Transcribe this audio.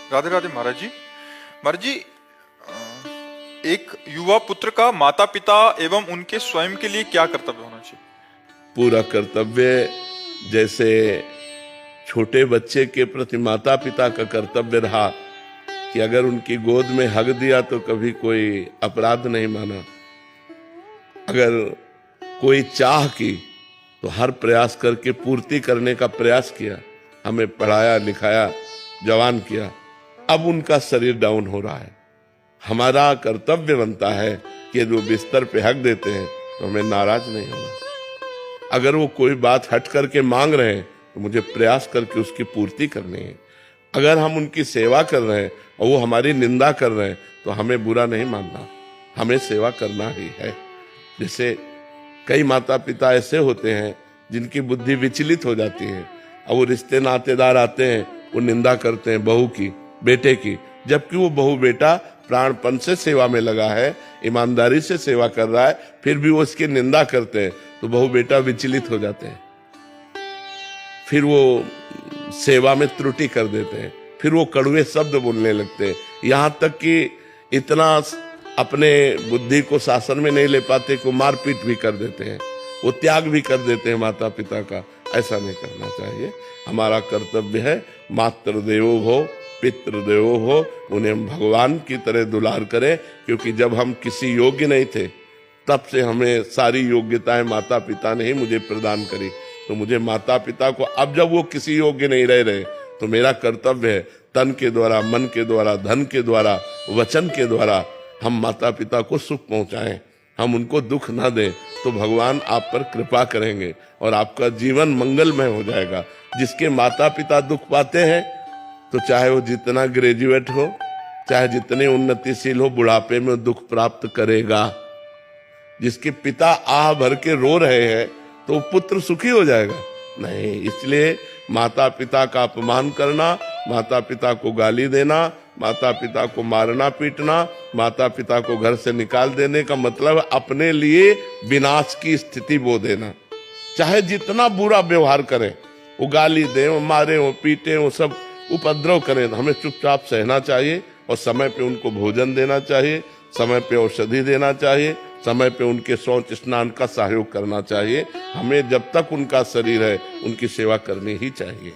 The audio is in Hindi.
राधे राधे महाराज जी। महाराज जी, एक युवा पुत्र का माता पिता एवं उनके स्वयं के लिए क्या कर्तव्य होना चाहिए? पूरा कर्तव्य जैसे छोटे बच्चे के प्रति माता पिता का कर्तव्य रहा कि अगर उनकी गोद में हग दिया तो कभी कोई अपराध नहीं माना, अगर कोई चाह की तो हर प्रयास करके पूर्ति करने का प्रयास किया, हमें पढ़ाया लिखाया जवान किया, अब उनका शरीर डाउन हो रहा है, हमारा कर्तव्य बनता है कि यदि वो बिस्तर पे हक देते हैं तो हमें नाराज नहीं होना। अगर वो कोई बात हट करके मांग रहे हैं तो मुझे प्रयास करके उसकी पूर्ति करनी है। अगर हम उनकी सेवा कर रहे हैं और वो हमारी निंदा कर रहे हैं तो हमें बुरा नहीं मानना, हमें सेवा करना ही है। जैसे कई माता पिता ऐसे होते हैं जिनकी बुद्धि विचलित हो जाती है, और वो रिश्ते नातेदार आते हैं, वो निंदा करते हैं बहू की, बेटे की, जबकि वो बहू बेटा प्राणपन से सेवा में लगा है, ईमानदारी से सेवा कर रहा है, फिर भी वो इसकी निंदा करते हैं तो बहू बेटा विचलित हो जाते हैं, फिर वो सेवा में त्रुटि कर देते हैं, फिर वो कड़वे शब्द बोलने लगते हैं, यहां तक कि इतना अपने बुद्धि को शासन में नहीं ले पाते को मारपीट भी कर देते हैं, वो त्याग भी कर देते हैं माता पिता का। ऐसा नहीं करना चाहिए। हमारा कर्तव्य है मातृदेवो भव पितृदेवो भव, उन्हें हम भगवान की तरह दुलार करें, क्योंकि जब हम किसी योग्य नहीं थे तब से हमें सारी योग्यताएं माता पिता ने ही मुझे प्रदान करी। तो मुझे माता पिता को, अब जब वो किसी योग्य नहीं रहे तो मेरा कर्तव्य है तन के द्वारा, मन के द्वारा, धन के द्वारा, वचन के द्वारा हम माता पिता को सुख पहुंचाएं, हम उनको दुख ना दें, तो भगवान आप पर कृपा करेंगे और आपका जीवन मंगलमय हो जाएगा। जिसके माता पिता दुख पाते हैं तो चाहे वो जितना ग्रेजुएट हो, चाहे जितने उन्नतिशील हो, बुढ़ापे में दुख प्राप्त करेगा। जिसके पिता आह भर के रो रहे हैं तो पुत्र सुखी हो जाएगा? नहीं। इसलिए माता पिता का अपमान करना, माता पिता को गाली देना, माता पिता को मारना पीटना, माता पिता को घर से निकाल देने का मतलब अपने लिए विनाश की स्थिति बो देना। चाहे जितना बुरा व्यवहार करें, वो गाली दें, वो मारे, वो पीटे, वो सब उपद्रव करें, हमें चुपचाप सहना चाहिए और समय पे उनको भोजन देना चाहिए, समय पे औषधि देना चाहिए, समय पे उनके शौच स्नान का सहयोग करना चाहिए। हमें जब तक उनका शरीर है उनकी सेवा करनी ही चाहिए।